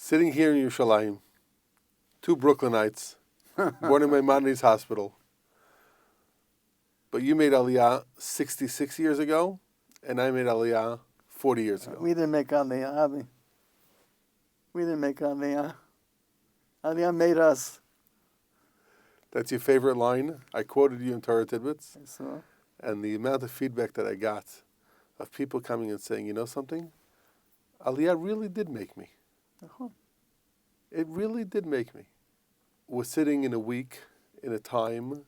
Sitting here in Yerushalayim, two Brooklynites, born in Maimonides Hospital. But you made aliyah 66 years ago, and I made aliyah 40 years ago. We didn't make aliyah, Avi. We didn't make aliyah. Aliyah made us. That's your favorite line? I quoted you in Torah Tidbits. So, And the amount of feedback that I got of people coming and saying, you know something? Aliyah really did make me. uh-huh. It really did make me. We're sitting in a week, in a time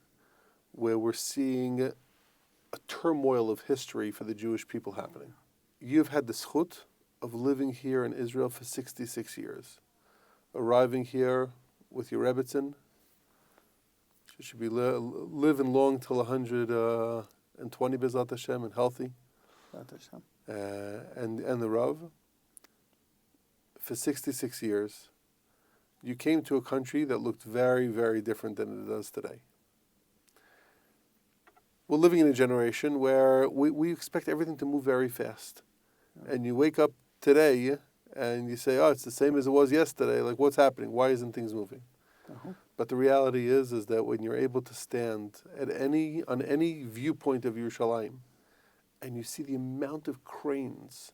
where we're seeing a turmoil of history for the Jewish people happening. You've had the zchut of living here in Israel for 66 years. Arriving here with your Rebbetzin. You should be living long till 120 B'ezrat Hashem and healthy. And the Rav. For 66 years, you came to a country that looked very, very different than it does today. We're living in a generation where we expect everything to move very fast. And you wake up today and you say, oh, it's the same as it was yesterday. Like, what's happening? Why isn't things moving? Uh-huh. But the reality is that when you're able to stand on any viewpoint of Yerushalayim, and you see the amount of cranes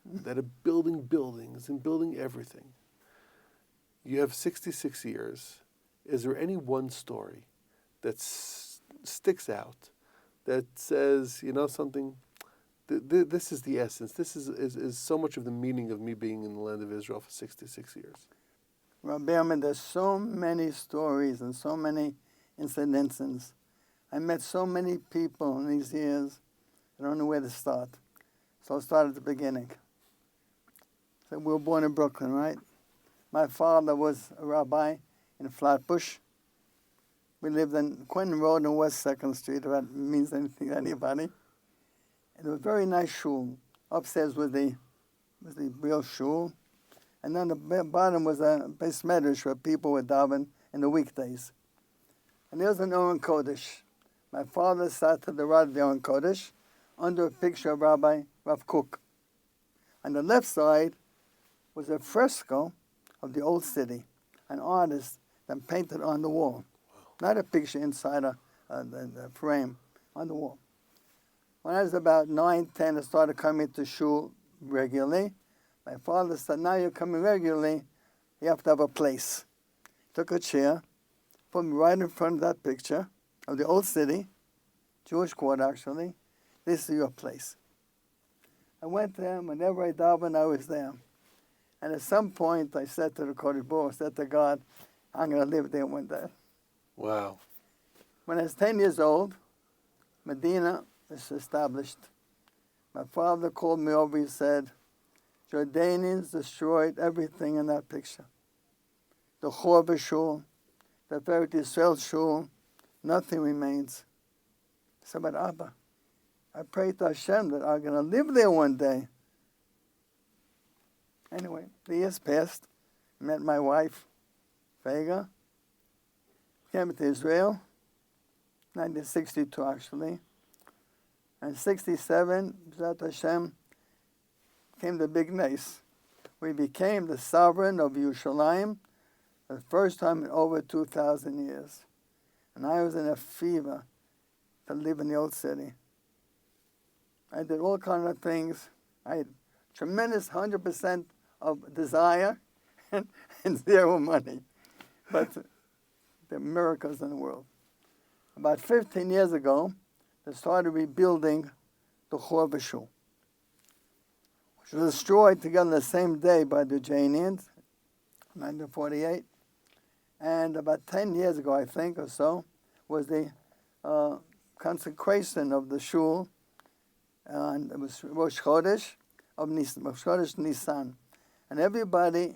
that are building buildings and building everything, you have 66 years. Is there any one story that sticks out, that says, you know something, this is the essence, this is so much of the meaning of me being in the land of Israel for 66 years? Rabbi Berman, there's so many stories and so many incidences. I met so many people in these years, I don't know where to start. So I'll start at the beginning. So we were born in Brooklyn, right? My father was a rabbi in Flatbush. We lived on Quentin Road and West 2nd Street, if that means anything to anybody. And it was a very nice shul. Upstairs was the real shul. And then the bottom was a base medrash where people would daven in the weekdays. And there was an Oren Kodesh. My father sat to the right of the Oren Kodesh under a picture of Rabbi Rav Kook. On the left side was a fresco of the old city, an artist that painted on the wall. Not a picture inside the frame, on the wall. When I was about 9, 10, I started coming to shul regularly. My father said, now you're coming regularly, you have to have a place. Took a chair, put me right in front of that picture of the old city, Jewish quarter actually. This is your place. I went there, whenever I davened, I was there. And at some point, I said to the Kodesh Baruch, I said to God, I'm going to live there one day. Wow. When I was 10 years old, Medina was established. My father called me over, he said, Jordanians destroyed everything in that picture. The Chorba Shul, the Feret Yisrael Shul, nothing remains. I said, but Abba, I pray to Hashem that I'm going to live there one day. Anyway, the years passed. I met my wife, Vega. Came to Israel, 1962 actually. And 67, B'ezrat Hashem, came the big nace. We became the sovereign of Yerushalayim for the first time in over 2,000 years. And I was in a fever to live in the old city. I did all kinds of things. I had tremendous 100% of desire and zero money. But the miracles in the world. About 15 years ago, they started rebuilding the Chorba Shul, which was destroyed together the same day by the Janians, 1948. And about 10 years ago, I think, or so, was the consecration of the shul, and it was Rosh Chodesh of Nisan. And everybody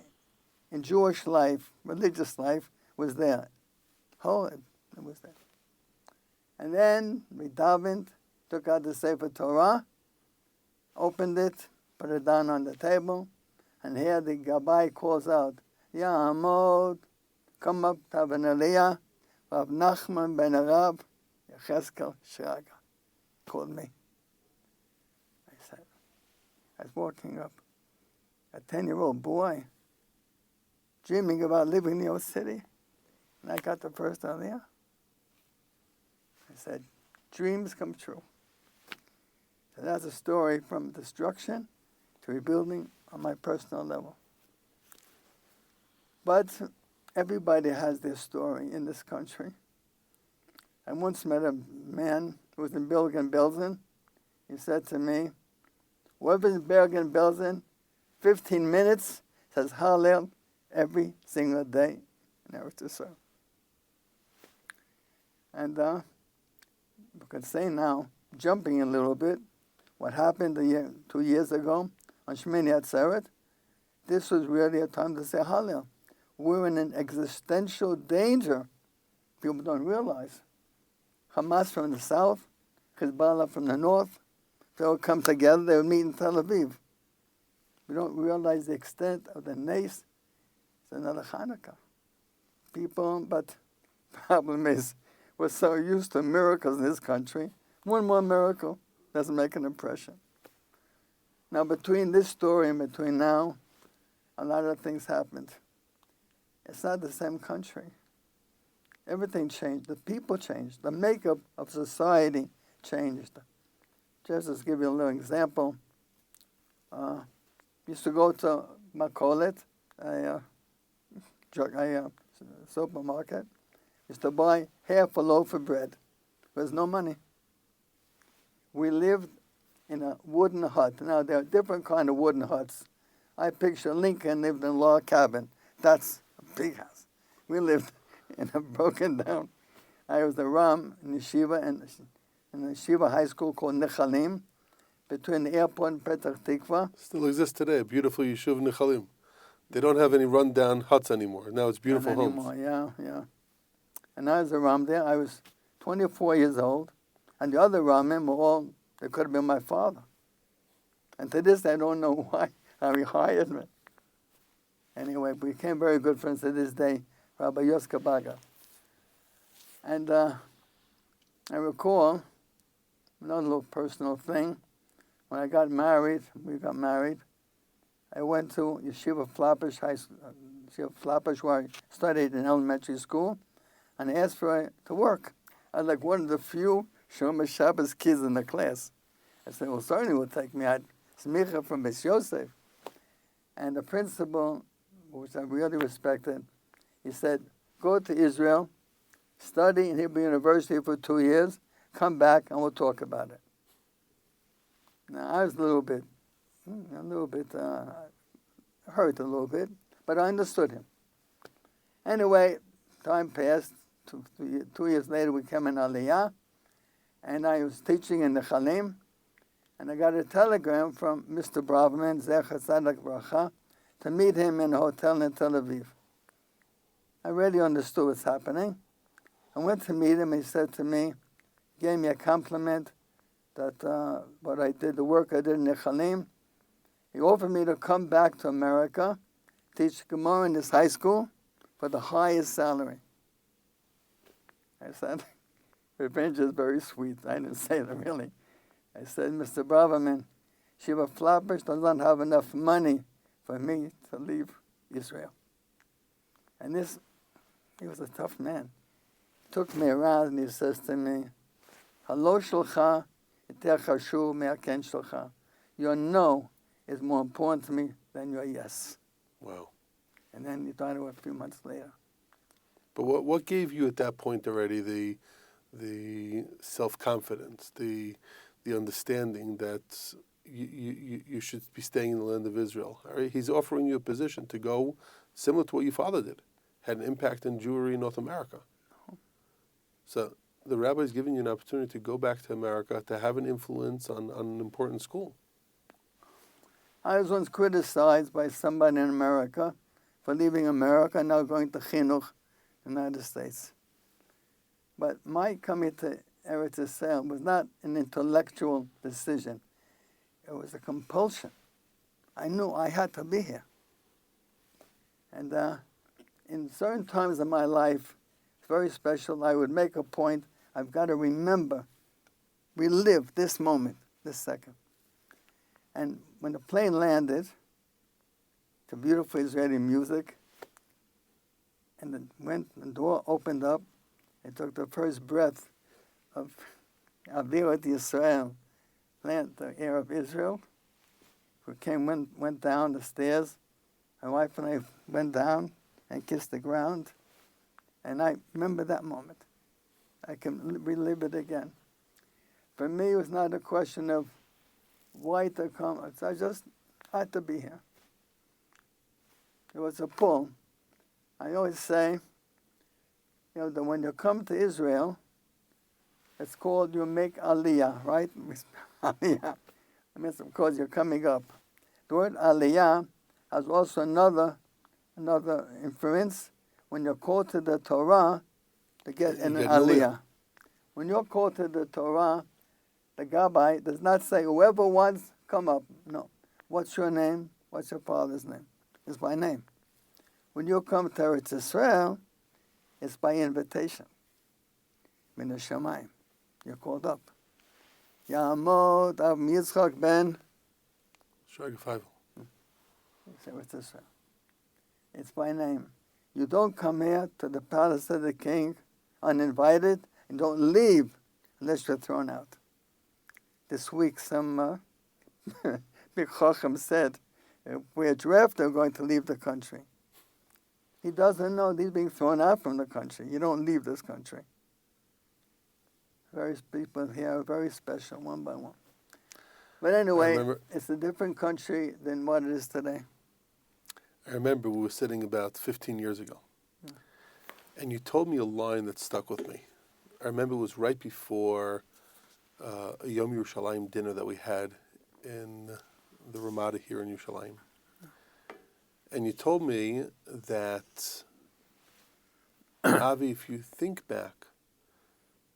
in Jewish life, religious life, was there. Oh, it was there. And then we davened, took out the Sefer Torah, opened it, put it down on the table, and here the Gabbai calls out, Ya'amod, come up to have an aliyah, Rabbi Nachman ben Arab, Yecheskel Shraga, called me. I was walking up, a 10-year-old boy, dreaming about living in New York City, and I got the first aliyah. I said, dreams come true. So that's a story from destruction to rebuilding on my personal level. But everybody has their story in this country. I once met a man who was in Bergen-Belsen. He said to me, whoever's in Bergen-Belsen, 15 minutes, says Hallel every single day in Eretz Yisrael. And we could say now, jumping a little bit, what happened 2 years ago on Shmini Atzeret, this was really a time to say Hallel. We're in an existential danger. People don't realize. Hamas from the south, Hezbollah from the north, they all come together, they would meet in Tel Aviv. We don't realize the extent of the nace. It's another Hanukkah. People, but the problem is, we're so used to miracles in this country. One more miracle doesn't make an impression. Now, between this story and between now, a lot of things happened. It's not the same country. Everything changed. The people changed. The makeup of society changed. Just to give you a little example, used to go to Makolet, a supermarket, used to buy half a loaf of bread. There was no money. We lived in a wooden hut. Now, there are different kind of wooden huts. I picture Lincoln lived in a log cabin. That's a big house. We lived in a broken down. I was the Ram in Yeshiva, and in the Yeshiva high school called Nechalim, between the airport and Petach Tikva. Still exists today, a beautiful Yeshiva Nechalim. They don't have any rundown huts anymore. Now it's beautiful Not homes. anymore, yeah. And I was a Ram there. I was 24 years old, and the other Ramim were all, they could have been my father. And to this, I don't know why how he hired me. Anyway, we became very good friends to this day, Rabbi Yoska Baga. And I recall another little personal thing. When I got married, we got married, I went to Yeshiva Flatbush High School, Yeshiva Flatbush, where I studied in elementary school, and I asked for to work. I was like one of the few Shomer Shabbos kids in the class. I said, well, certainly will take me. I had smicha from Beis Yosef. And the principal, which I really respected, he said, go to Israel, study in Hebrew University for 2 years, come back and we'll talk about it. Now, I was a little bit hurt a little bit, but I understood him. Anyway, time passed. 2 years later, we came in aliyah, and I was teaching in the Chalim, and I got a telegram from Mr. Braverman, Zecher Tzedek Bracha, to meet him in a hotel in Tel Aviv. I really understood what's happening. I went to meet him. He said to me, gave me a compliment that what I did, the work I did in the Chalim. He offered me to come back to America, teach Gemara in this high school for the highest salary. I said, revenge is very sweet. I didn't say that really. I said, Mr. Braverman, Shiva Flatbush doesn't have enough money for me to leave Israel. And he was a tough man. He took me around and he says to me, Halo shalcha iter chashuv me'aken shalcha. Your no is more important to me than your yes. Wow. And then he died a few months later. But what gave you at that point already the self-confidence, the understanding that you should be staying in the land of Israel? All right? He's offering you a position to go similar to what your father did, had an impact in Jewry in North America. So the rabbi is giving you an opportunity to go back to America, to have an influence on an important school. I was once criticized by somebody in America for leaving America and now going to Chinuch, United States. But my coming to Eretz Yisrael was not an intellectual decision. It was a compulsion. I knew I had to be here. And in certain times of my life, it's very special, I would make a point, I've got to relive this moment, this second. And when the plane landed, to beautiful Israeli music, And the door opened up. It took the first breath of aliyah Yisrael, the air of Israel. We went down the stairs. My wife and I went down and kissed the ground. And I remember that moment. I can relive it again. For me, it was not a question of why to come. I just had to be here. It was a pull. I always say, that when you come to Israel, it's called you make aliyah, right? Aliyah. I mean, because you're coming up. The word aliyah has also another inference. When you're called to the Torah, to get an aliyah. When you're called to the Torah, the Gabbai does not say, whoever wants, come up. No. What's your name? What's your father's name? It's by name. When you come to Eretz Israel, it's by invitation. Min Hashemayim. You're called up. Ya'amod Av Yitzchak ben Shagafayvel. It's Eretz Israel. It's by name. You don't come here to the palace of the king uninvited, and don't leave unless you're thrown out. This week, some big chacham said, if we're drafted, we're going to leave the country. He doesn't know he's being thrown out from the country. You don't leave this country. Various people here are very special, one by one. But anyway, it's a different country than what it is today. I remember we were sitting about 15 years ago, and you told me a line that stuck with me. I remember it was right before a Yom Yerushalayim dinner that we had in the Ramada here in Yerushalayim. And you told me that, Avi, if you think back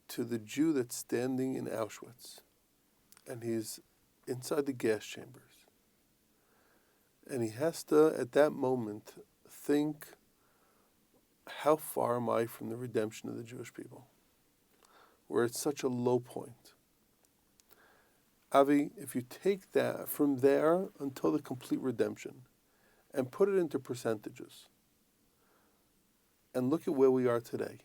to the Jew that's standing in Auschwitz, and he's inside the gas chambers, and he has to, at that moment, think, how far am I from the redemption of the Jewish people? We're at such a low point. Avi, if you take that from there until the complete redemption and put it into percentages and look at where we are today,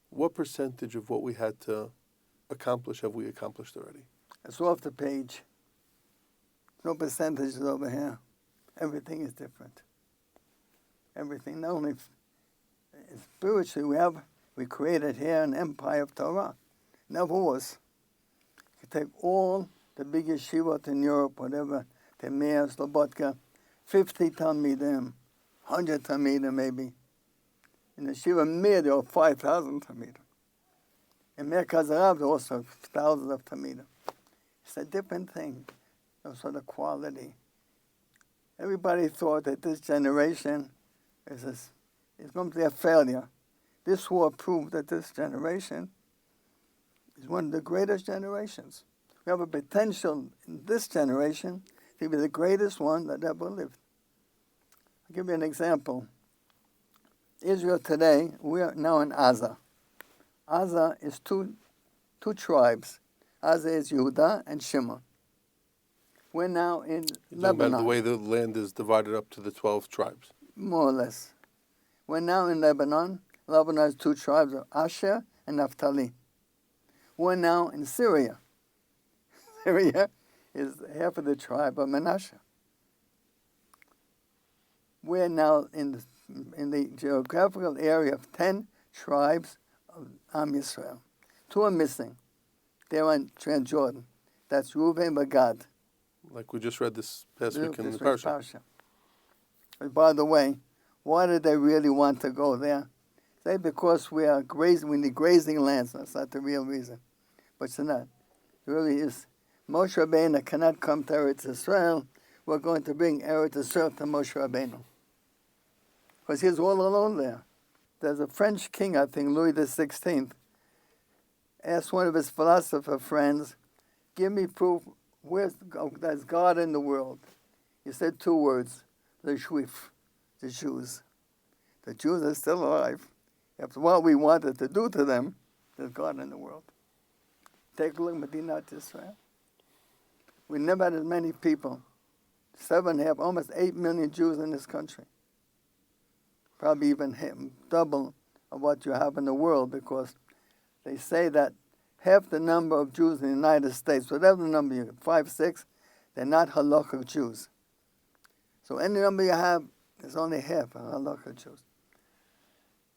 what percentage of what we had to accomplish have we accomplished already? It's off the page. No percentages over here. Everything is different. Everything, not only spiritually, we created here an empire of Torah. Never was. You take all the big yeshivot in Europe, whatever, Temir, Slobodka, 50 Talmidim, 100 Talmidim maybe. In the Shiva Mir, there are 5,000 Talmidim. In Merkaz Arav, there are also thousands of Talmidim. It's a different thing, also the quality. Everybody thought that this generation is going to be a failure. This war proved that this generation is one of the greatest generations. We have a potential in this generation to be the greatest one that ever lived. I'll give you an example. Israel today, we are now in Gaza. Gaza is two tribes. Gaza is Yehuda and Shimon. We're now in Lebanon. About the way the land is divided up to the 12 tribes. More or less. We're now in Lebanon. Lebanon has two tribes of Asher and Naphtali. We're now in Syria. Syria is half of the tribe of Manasseh. We're now in the geographical area of 10 tribes of Am Yisrael. Two are missing. They're on Transjordan. That's Reuven and Gad. Like we just read this past week in the Parsha. But by the way, why did they really want to go there? Say because we need grazing lands. That's not the real reason. But it's not. It really is. Moshe Rabbeinu cannot come to Eretz Israel. We're going to bring Eretz Israel to Moshe Rabbeinu. Because he's all alone there. There's a French king, I think, Louis XVI, asked one of his philosopher friends, give me proof there's God in the world. He said two words, the Juif, the Jews. The Jews are still alive. After what we wanted to do to them, there's God in the world. Take a look at Medinat Israel. We never had as many people, 7.5, almost 8 million Jews in this country. probably even double of what you have in the world, because they say that half the number of Jews in the United States, whatever the number you get, 5, 6, they're not halakha Jews. So any number you have, there's only half of halakha Jews.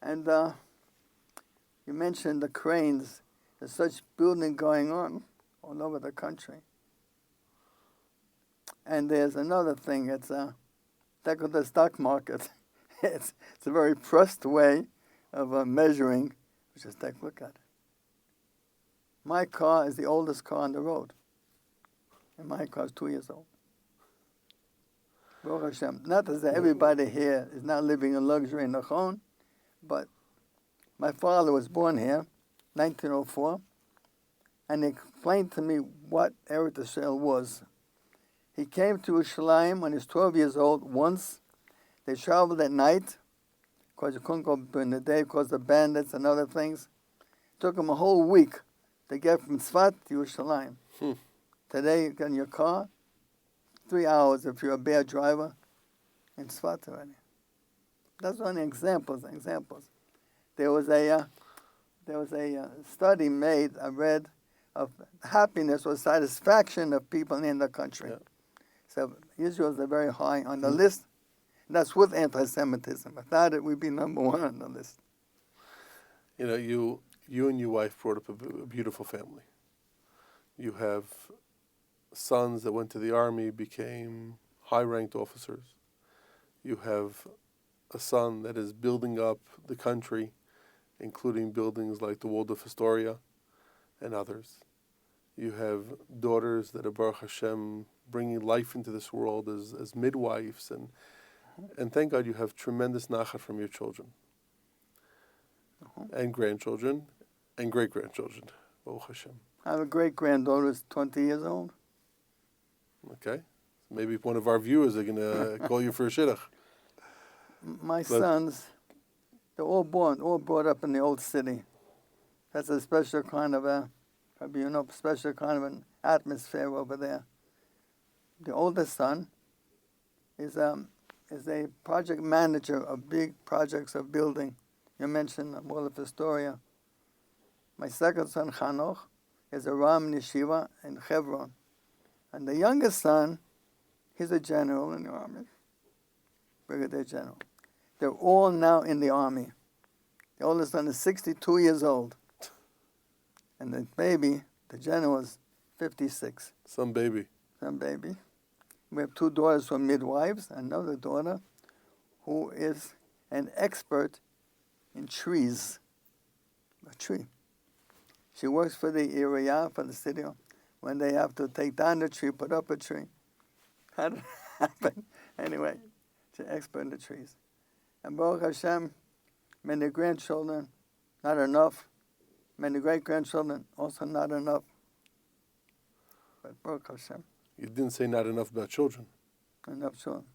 And you mentioned the cranes. There's such building going on all over the country. And there's another thing. It's take the stock market. it's a very pressed way of measuring. Just take a look at it. My car is the oldest car on the road. And my car is 2 years old. Baruch Hashem. Not that everybody here is not living in luxury in Nachon, but my father was born here, 1904, and he explained to me what Eretz Yisrael was. He came to Yerushalayim when he was 12 years old once. They traveled at night, because you couldn't go during the day because of bandits and other things. It took him a whole week to get from Tzfat to Yerushalayim. Today, you get in your car, 3 hours if you're a bad driver, in Tzfat already. That's only examples. There was a study made, I read, of happiness or satisfaction of people in the country. Yeah. So Israel is very high on the list. And that's with anti-Semitism. Without it, we'd be number one on the list. You know, you and your wife brought up a beautiful family. You have sons that went to the army, became high-ranked officers. You have a son that is building up the country, including buildings like the Waldorf Astoria and others. You have daughters that are, Baruch Hashem, bringing life into this world as midwives, and thank God you have tremendous nachat from your children, and grandchildren, and great-grandchildren, Baruch Hashem. I have a great-granddaughter who's 20 years old. Okay. Maybe one of our viewers are going to call you for a shidduch. My sons, they're all brought up in the old city. That's a special kind of special kind of an atmosphere over there. The oldest son is a project manager of big projects of building. You mentioned Waldorf Astoria. My second son, Chanoch, is a Ram Yeshiva in Hebron. And the youngest son, he's a general in the army, brigadier general. They're all now in the army. The oldest son is 62 years old. And the baby, the general, is 56. Some baby. We have 2 daughters who are midwives, another daughter who is an expert in trees. A tree. She works for the area, for the city. When they have to take down the tree, put up a tree. How did it happen? Anyway, she's an expert in the trees. And Baruch Hashem, many grandchildren, not enough. Many great-grandchildren, also not enough. But Baruch Hashem. You didn't say not enough about children. Enough children.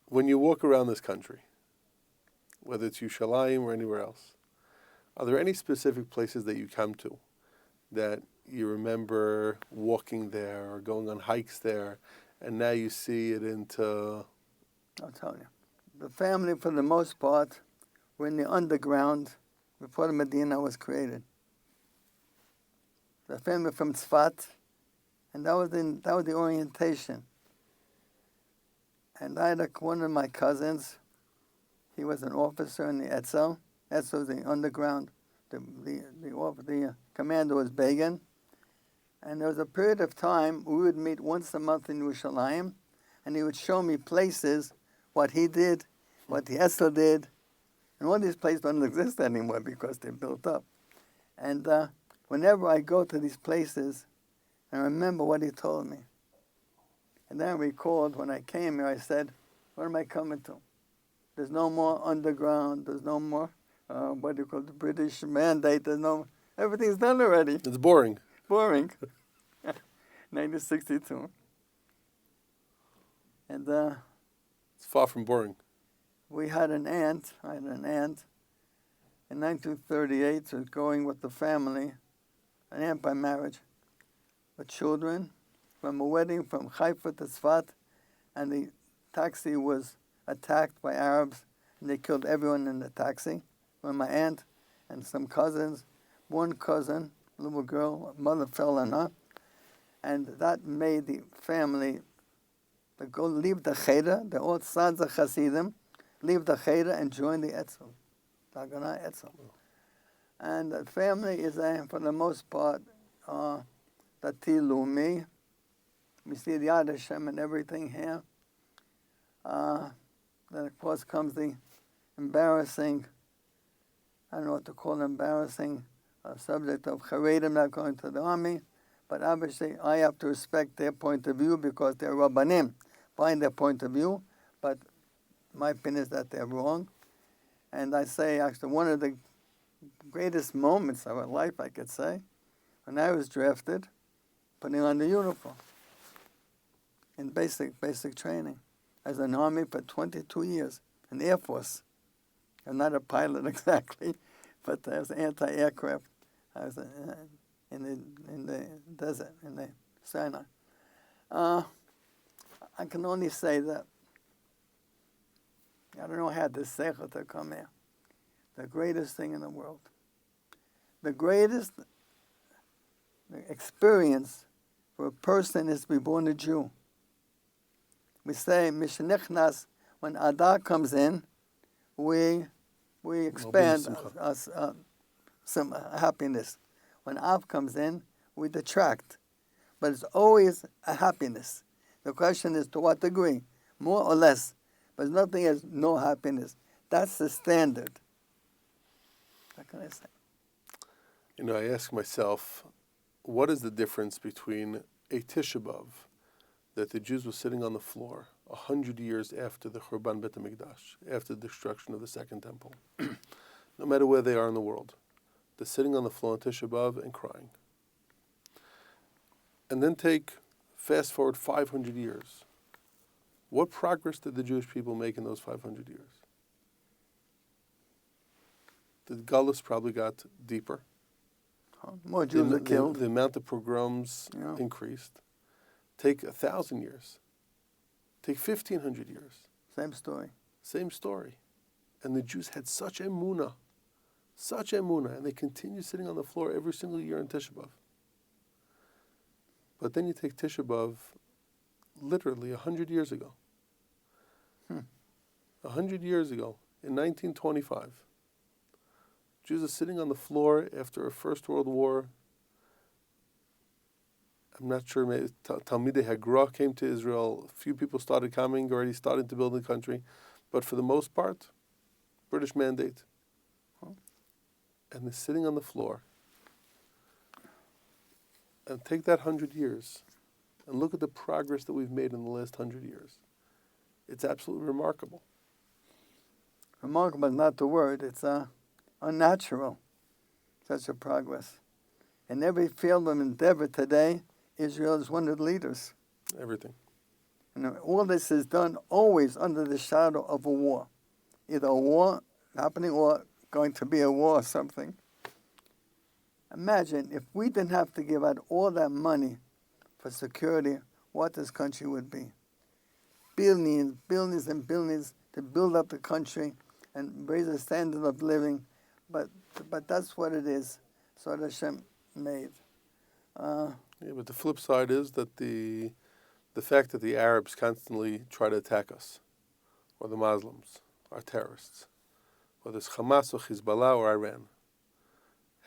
When you walk around this country, whether it's Yerushalayim or anywhere else, are there any specific places that you come to that you remember walking there or going on hikes there, and now you see it into... I'll tell you. The family, for the most part, were in the underground before the Medina was created. The family from Tzfat, and that was the orientation. And I had one of my cousins. He was an officer in the Etzel. Etzel was the underground. The commander was Begin. And there was a period of time we would meet once a month in Yerushalayim, and he would show me places, what he did, what the Etzel did. And all these places don't exist anymore because they're built up. And whenever I go to these places, I remember what he told me. And then I recalled when I came here, I said, what am I coming to? There's no more underground. There's no more, what do you call it, the British mandate. Everything's done already. It's boring. 1962. And It's far from boring. I had an aunt in 1938, so going with the family, an aunt by marriage, with children, from a wedding from Haifa to Tzfat, and the taxi was attacked by Arabs, and they killed everyone in the taxi. With my aunt and some cousins. One cousin, a little girl, mother fell on her, and that made the family to go leave the Cheder, the old Sadza Hasidim, leave the Cheder and join the Etzel, Haganah Etzel. And the family is, for the most part, Dati Lumi. We see the Yad Hashem and everything here. Then, of course, comes the embarrassing, I don't know what to call it, embarrassing subject of Haredim not going to the army. But obviously, I have to respect their point of view because they're Rabbanim, find their point of view. But my opinion is that they're wrong. And I say, actually, one of the greatest moments of our life, I could say, when I was drafted, putting on the uniform in basic training. I was in the Army for 22 years, in the Air Force. I'm not a pilot exactly, but I was anti-aircraft. I was in the desert, in the Sinai. I can only say that I don't know how this seichel to come here. The greatest thing in the world. The greatest experience for a person is to be born a Jew. We say, Mishnichnas, when Adar comes in, we expand some happiness. When Av comes in, we detract. But it's always a happiness. The question is to what degree, more or less. But nothing is no happiness. That's the standard. What can I say? You know, I ask myself, what is the difference between a Tisha B'Av, that the Jews were sitting on the floor 100 years after the Churban Bet HaMikdash, after the destruction of the Second Temple, no matter where they are in the world, they're sitting on the floor on Tisha B'Av and crying. And then fast forward 500 years. What progress did the Jewish people make in those 500 years? The Gullus probably got deeper. More Jews are killed. The amount of pogroms increased. Take 1,000 years. Take 1,500 years. Same story. Same story. And the Jews had such emunah, and they continue sitting on the floor every single year on Tisha B'Av. But then you take Tisha B'Av literally 100 years ago. 100 years ago, in 1925, Jews are sitting on the floor after a First World War. I'm not sure, maybe Talmidei Hagra came to Israel. A few people started coming, already starting to build the country. But for the most part, British mandate. And they're sitting on the floor. And take that 100 years and look at the progress that we've made in the last 100 years. It's absolutely remarkable. Remarkable is not the word. It's unnatural, such a progress. In every field of endeavor today, Israel is one of the leaders. Everything. And all this is done always under the shadow of a war. Either a war happening or going to be a war or something. Imagine if we didn't have to give out all that money for security, what this country would be. Billions, billions and billions to build up the country and raise the standard of living. But that's what it is. So what Hashem made. But the flip side is that the fact that the Arabs constantly try to attack us, or the Muslims, are terrorists, whether it's Hamas or Hezbollah or Iran,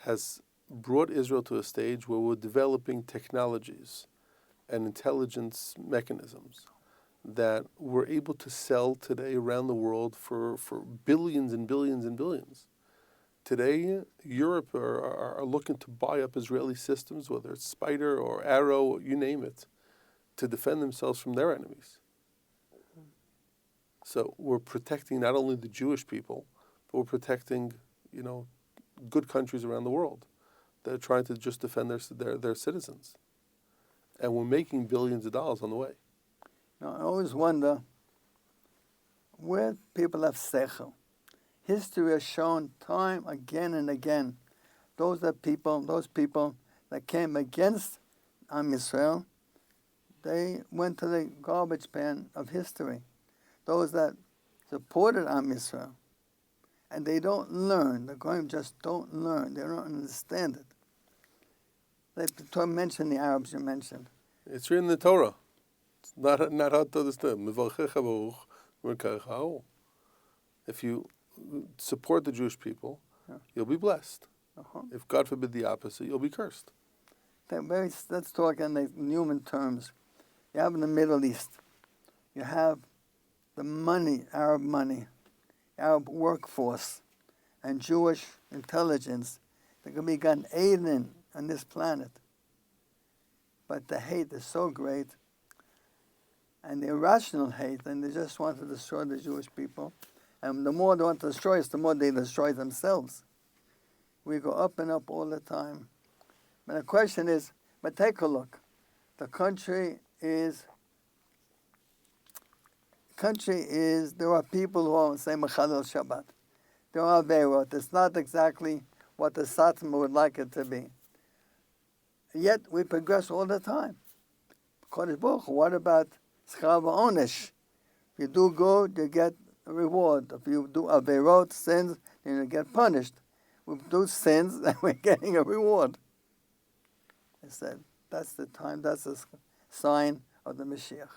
has brought Israel to a stage where we're developing technologies and intelligence mechanisms that we're able to sell today around the world for billions and billions and billions. Today, Europe are looking to buy up Israeli systems, whether it's Spider or Arrow, you name it, to defend themselves from their enemies. So we're protecting not only the Jewish people, but we're protecting, good countries around the world that are trying to just defend their citizens. And we're making billions of dollars on the way. Now, I always wonder where people have seichel. History has shown time again and again those people that came against Am Yisrael, they went to the garbage pan of history. Those that supported Am Yisrael, and they don't learn. The Goyim just don't learn. They don't understand it. Like the Torah mentioned the Arabs you mentioned. It's written in the Torah. It's not hard to understand. If you support the Jewish people, you'll be blessed. If God forbid the opposite, you'll be cursed. Let's talk in the human terms. You have in the Middle East, you have the money, Arab workforce, and Jewish intelligence that can be Gan Eden on this planet. But the hate is so great, and the irrational hate, and they just want to destroy the Jewish people. And the more they want to destroy us, the more they destroy themselves. We go up and up all the time. But the question is, but take a look. The country is, there are people who say Mechalel Shabbat. There are Aveirot. It's not exactly what the Satmar would like it to be. Yet we progress all the time. Kodesh Baruch Hu, what about Schar V'Onesh? If you do good, you get a reward. If you do Aveirot, sins, then you get punished. We do sins, and we're getting a reward. I said, that's the time, that's the sign of the Mashiach.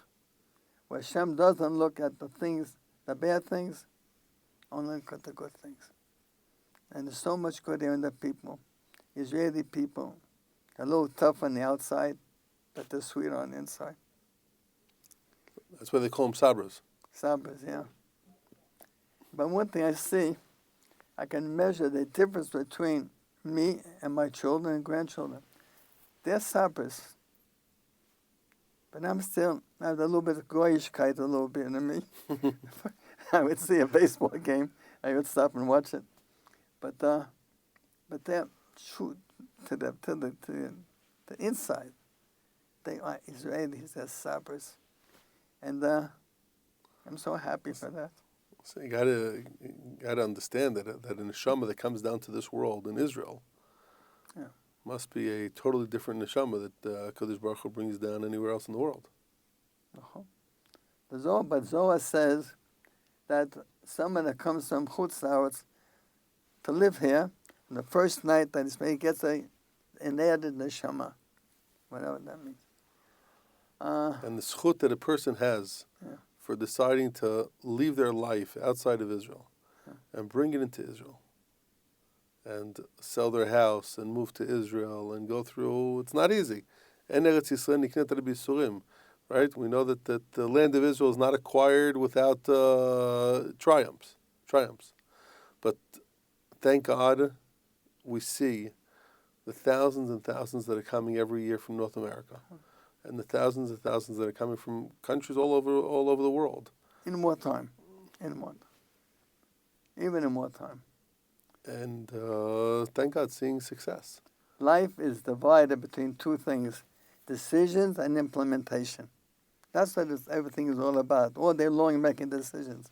Where Hashem doesn't look at the things, the bad things, only look at the good things. And there's so much good here in the people. Israeli people, a little tough on the outside, but they're sweet on the inside. That's why they call them Sabras. Sabras, yeah. But one thing I see, I can measure the difference between me and my children and grandchildren. They're Sabras. But I have a little bit of Goyishkeit a little bit in me. I would see a baseball game, I would stop and watch it. But they're true to the inside. They are Israelis, they're Sabras. And I'm so happy for that. So you gotta understand that a neshama that comes down to this world in Israel must be a totally different neshama that Kodesh Baruch Hu brings down anywhere else in the world. But Zohar says that someone that comes from Chutz La'aretz to live here, on the first night that he gets an added neshama, whatever that means. And the zchut that a person has for deciding to leave their life outside of Israel and bring it into Israel and sell their house and move to Israel and go through, it's not easy. En Eretz Yisrael niknet b'yisurim, right? We know that the land of Israel is not acquired without triumphs. But thank God we see the thousands and thousands that are coming every year from North America. And the thousands and thousands that are coming from countries all over the world. In wartime. Even in wartime. And thank God, seeing success. Life is divided between two things, decisions and implementation. That's what everything is all about. All day long making decisions.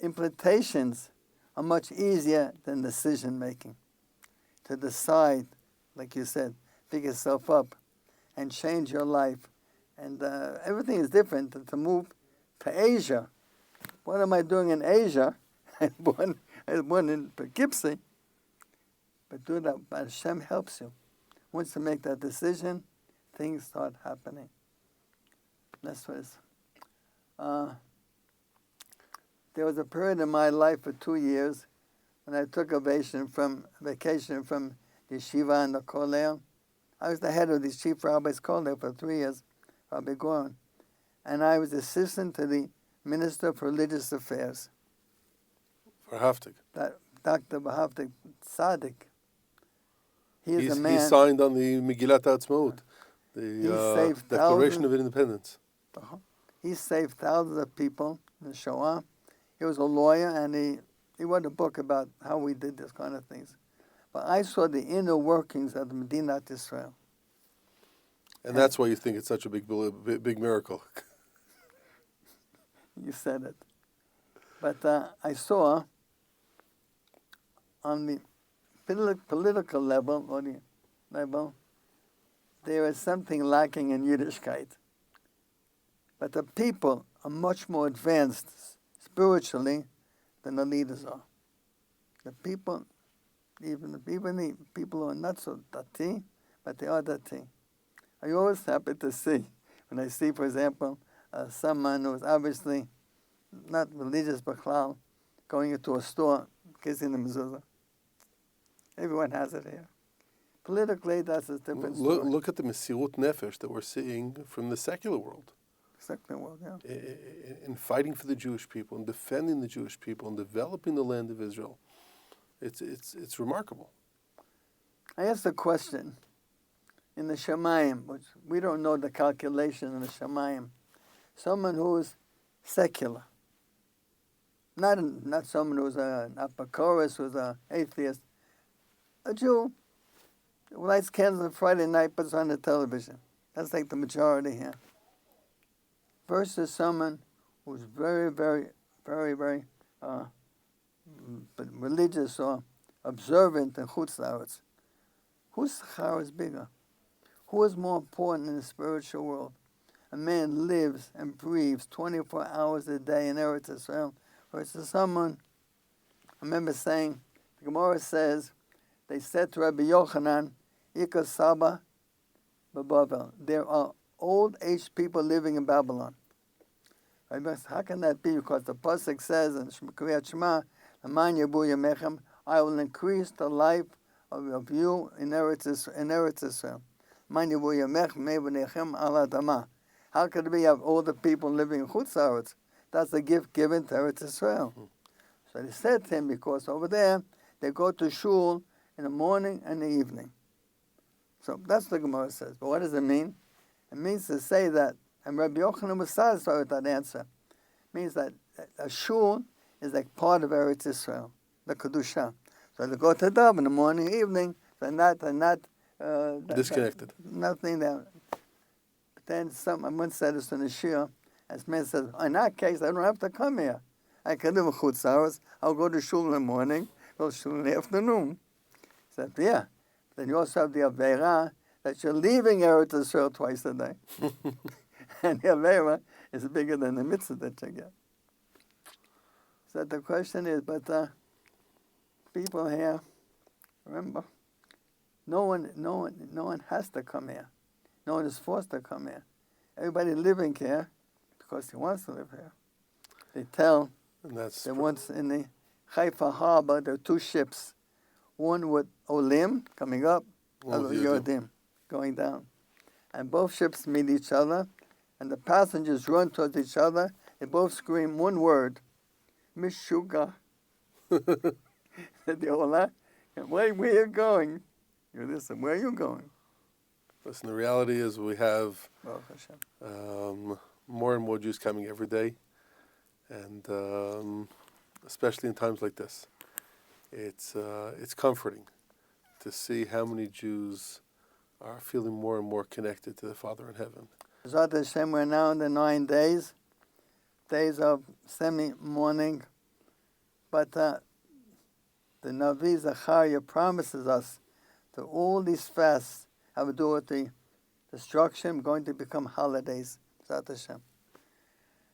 Implementations are much easier than decision making. To decide, like you said, pick yourself up and change your life. And everything is different. To move to Asia. What am I doing in Asia? I was born in Poughkeepsie. But do that, but Hashem helps you. Once you make that decision, things start happening. That's what it's. There was a period in my life for 2 years when I took a vacation from the yeshiva and the kollel. I was the head of the chief rabbi's kollel for 3 years, Rabbi Goren. And I was assistant to the Minister for Religious Affairs. For Haftik. Dr. Haftik Tzaddik. He signed on the Megillat HaAtzmaut, the Declaration of Independence. He saved thousands of people in the Shoah. He was a lawyer, and he wrote a book about how we did this kind of things. But I saw the inner workings of the Medinat Israel. And that's why you think it's such a big miracle. You said it. But I on the political level, there is something lacking in Yiddishkeit. But the people are much more advanced spiritually than the leaders are. The people, even the people who are not so dati, but they are dati. I'm always happy to see, when I see, for example, someone who is obviously not religious b'chlal, going into a store, kissing the mezuzah. Everyone has it here. Politically, that's a different story. Look at the Mesirut Nefesh that we're seeing from the secular world. Secular world, yeah. In fighting for the Jewish people, and defending the Jewish people, and developing the land of Israel. It's remarkable. I asked a question in the Shemayim, which we don't know the calculation in the Shemayim. Someone who is secular, not someone who's an apocorus, who's an atheist, a Jew who lights candles on Friday night, puts on the television. That's like the majority here. Versus someone who's very, very, very, very religious or observant in Chutz La'aretz. Whose schar is bigger? Who is more important in the spiritual world? A man lives and breathes 24 hours a day in Eretz Israel versus someone, I remember saying, the Gemara says, they said to Rabbi Yochanan, Ika Saba Babavel, there are old aged people living in Babylon. How can that be? Because the pasuk says in Kriyat Shema, "Aman Yabu Yamechem," I will increase the life of you in Eretz Israel. "Aman Yabu Yamechem Mevanechem Al Adama." How could it be you have older people living in Chutz La'aretz? That's a gift given to Eretz Israel. So they said to him, because over there they go to shul in the morning and the evening. So that's what the Gemara says. But what does it mean? It means to say that, and Rabbi Yochanan was satisfied with that answer. It means that a shul is like part of Eretz Israel, the Kedusha. So they go to Dav in the morning, evening, they're not disconnected. Nothing there. But then someone said this in the Shia, as man says, in that case, I don't have to come here. I can live in Chutz La'aretz. I'll go to shul in the morning, go to shul in the afternoon. He said, yeah. Then you also have the Aveira that you're leaving Eretz Israel twice a day. And the Aveira is bigger than the mitzvah that you get. So the question is, but people here, remember, no one has to come here. No one is forced to come here. Everybody living here because he wants to live here. They tell that once in the Haifa harbor, there are two ships. One with Olim coming up, other Yodim going down. And both ships meet each other, and the passengers run towards each other. They both scream one word, Mishuga. The Ola, where are you going? You listen, where are you going? Listen, the reality is we have more and more Jews coming every day, and especially in times like this. It's comforting to see how many Jews are feeling more and more connected to the Father in heaven. Zat Hashem, we're now in the 9 days of semi-mourning, but the Navi Zachariah promises us that all these fasts have to do with the destruction going to become holidays, Zat Hashem.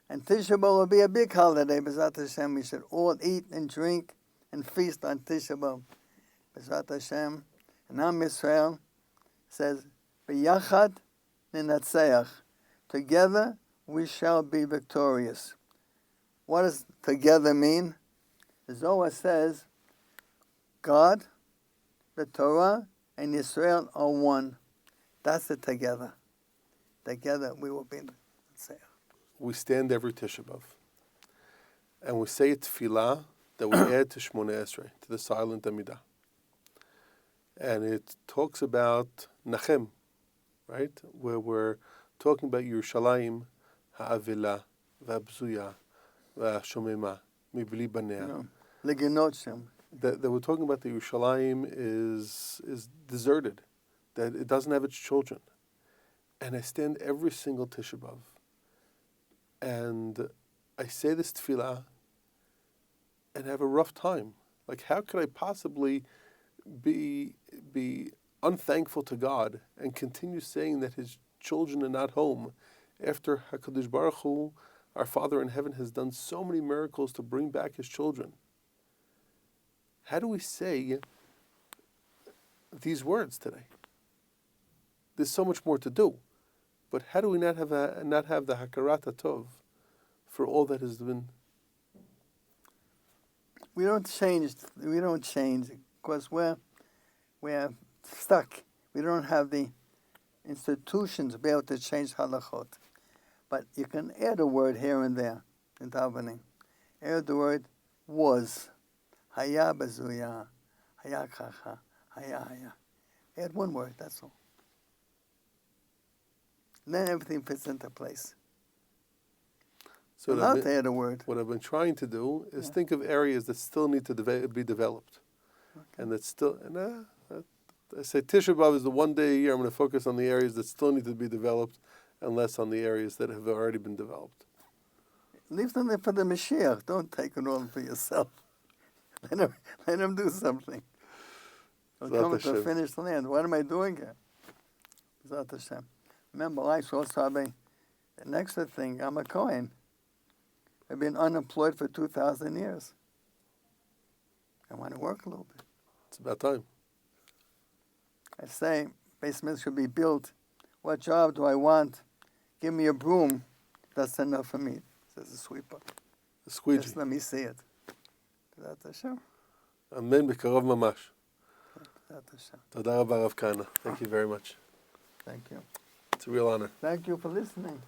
And Tisha B'Av will be a big holiday, B'Zat Hashem. We should all eat and drink and feast on Tisha B'Av, B'Zat Hashem. And Am Yisrael says, B'yachad ninatzeach. Together we shall be victorious. What does together mean? The Zohar says, God, the Torah, and Israel are one. That's it together. Together we will be Ninatzeach. We stand every Tisha B'Av, and we say a tefillah that we add to Shmoneh Esrei, to the silent Amidah. And it talks about Nachem, right? Where we're talking about Yerushalayim, Ha'avila, V'abzuya, V'ashomema, Mibli Banea. Leginot Shem. That we're talking about the Yerushalayim is deserted, that it doesn't have its children. And I stand every single Tisha B'Av, and I say this tefillah and have a rough time. Like, how could I possibly be unthankful to God and continue saying that His children are not home after HaKadosh Baruch Hu Our Father in heaven has done so many miracles to bring back his children. How do we say these words today? There's so much more to do. But how do we not have the hakarat tov for all that has been? We don't change because we're stuck. We don't have the institutions to be able to change halachot. But you can add a word here and there in davening. Add the word was. Haya bezuya. Haya kacha. Haya. Add one word, that's all. And then everything fits into place. So Allowed to add a word. What I've been trying to do is think of areas that still need to be developed. Okay. And that still, I say Tisha B'Av is the one day a year I'm going to focus on the areas that still need to be developed and less on the areas that have already been developed. Leave them there for the Mashiach. Don't take it all for yourself. Let him do something. He'll come to a finished land. What am I doing here? Zat Hashem. Remember, life's also an extra thing. I'm a Kohen. I've been unemployed for 2,000 years. I want to work a little bit. It's about time. I say, basement should be built. What job do I want? Give me a broom. That's enough for me, says the sweeper. The squeegee. Just let me see it. Zat Hashem. Amen b'karov mamash. Zat Hashem. Toda rabba Rav Kahana. Thank you very much. Thank you. It's a real honor. Thank you for listening.